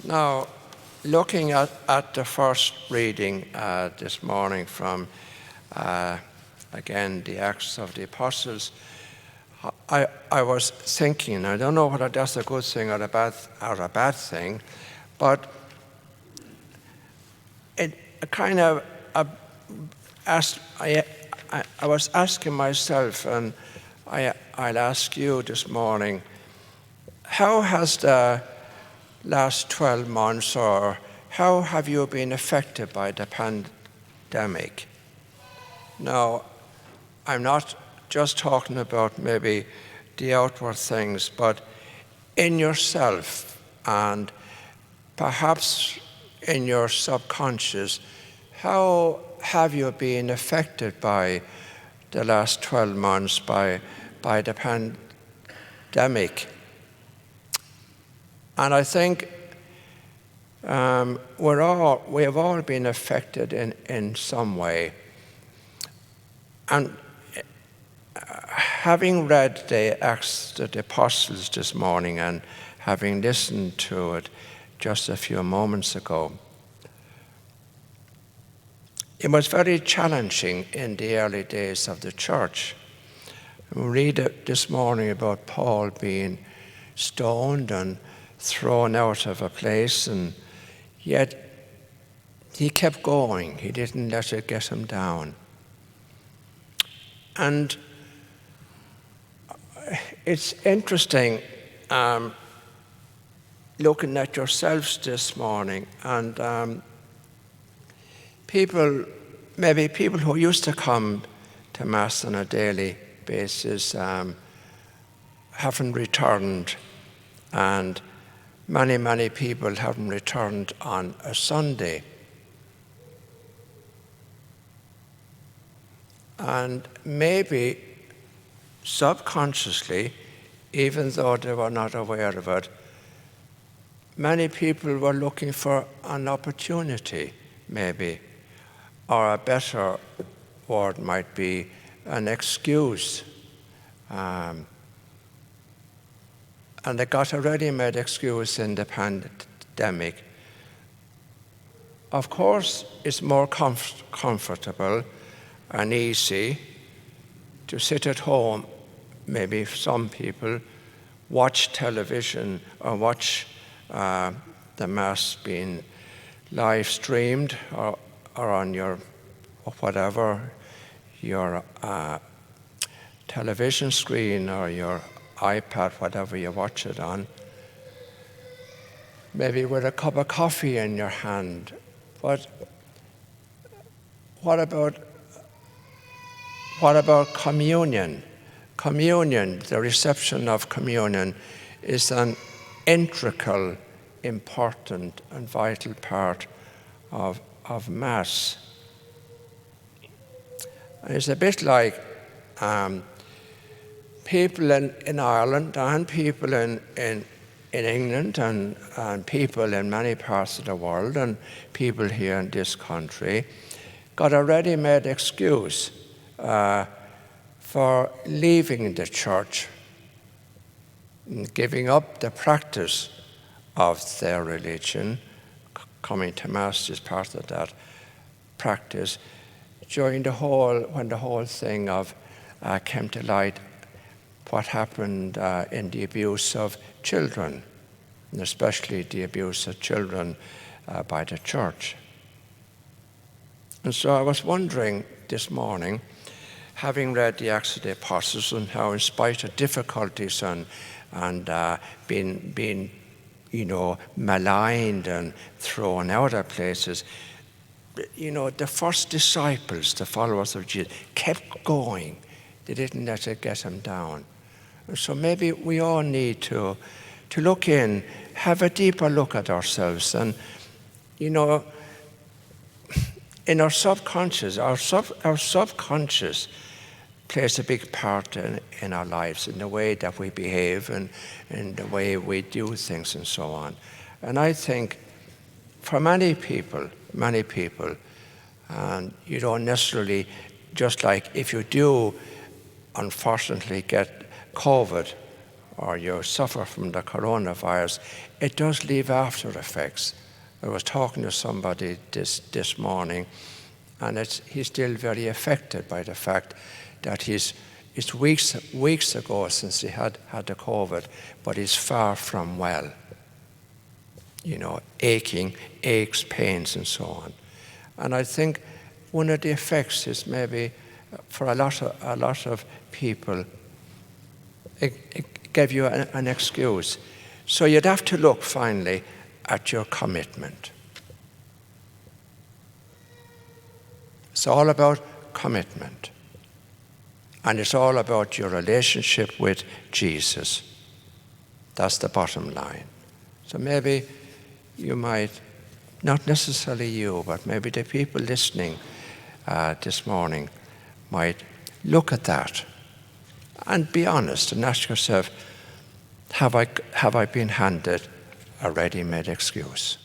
Now, looking at the first reading this morning from, again, the Acts of the Apostles, I was thinking, I don't know whether that's a good thing or a bad thing, but it kind of I was asking myself, and I'll ask you this morning, how has the last 12 months, or how have you been affected by the pandemic? Now, I'm not just talking about maybe the outward things, but in yourself and perhaps in your subconscious, how have you been affected by the last 12 months by the pandemic? And I think we have all been affected in some way. And having read the Acts of the Apostles this morning and having listened to it just a few moments ago, it was very challenging in the early days of the church. We read this morning about Paul being stoned and thrown out of a place, and yet he kept going. He didn't let it get him down. And it's interesting looking at yourselves this morning, and maybe people who used to come to Mass on a daily basis haven't returned, and many people haven't returned on a Sunday. And maybe subconsciously, even though they were not aware of it, many people were looking for an opportunity, maybe, or a better word might be an excuse. And they got a ready-made excuse in the pandemic. Of course, it's more comfortable and easy to sit at home, maybe some people, watch television or watch the Mass being live streamed or on your whatever, your television screen or your iPad, whatever you watch it on, maybe with a cup of coffee in your hand. But what about communion? Communion, the reception of communion, is an integral, important and vital part of Mass. And it's a bit like people in Ireland and people in England and people in many parts of the world and people here in this country got a ready-made excuse for leaving the church, giving up the practice of their religion. Coming to Mass is part of that practice. When the whole thing came to light, what happened in the abuse of children, and especially the abuse of children by the church. And so I was wondering this morning, having read the Acts of the Apostles, and how in spite of difficulties and being maligned and thrown out of places, the first disciples, the followers of Jesus, kept going. They didn't let it get them down. So maybe we all need to look in, have a deeper look at ourselves, and in our subconscious, our subconscious plays a big part in our lives, in the way that we behave and in the way we do things and so on. And I think for many people, and you don't necessarily, just like if you do unfortunately get COVID or you suffer from the coronavirus, it does leave after effects. I was talking to somebody this morning, and he's still very affected by the fact that it's weeks ago since he had the COVID, but he's far from well. Aches, pains, and so on. And I think one of the effects is maybe for a lot of people, it gave you an excuse. So you'd have to look finally at your commitment. It's all about commitment. And it's all about your relationship with Jesus. That's the bottom line. So maybe you might, not necessarily you, but maybe the people listening this morning might look at that and be honest and ask yourself, have I been handed a ready-made excuse?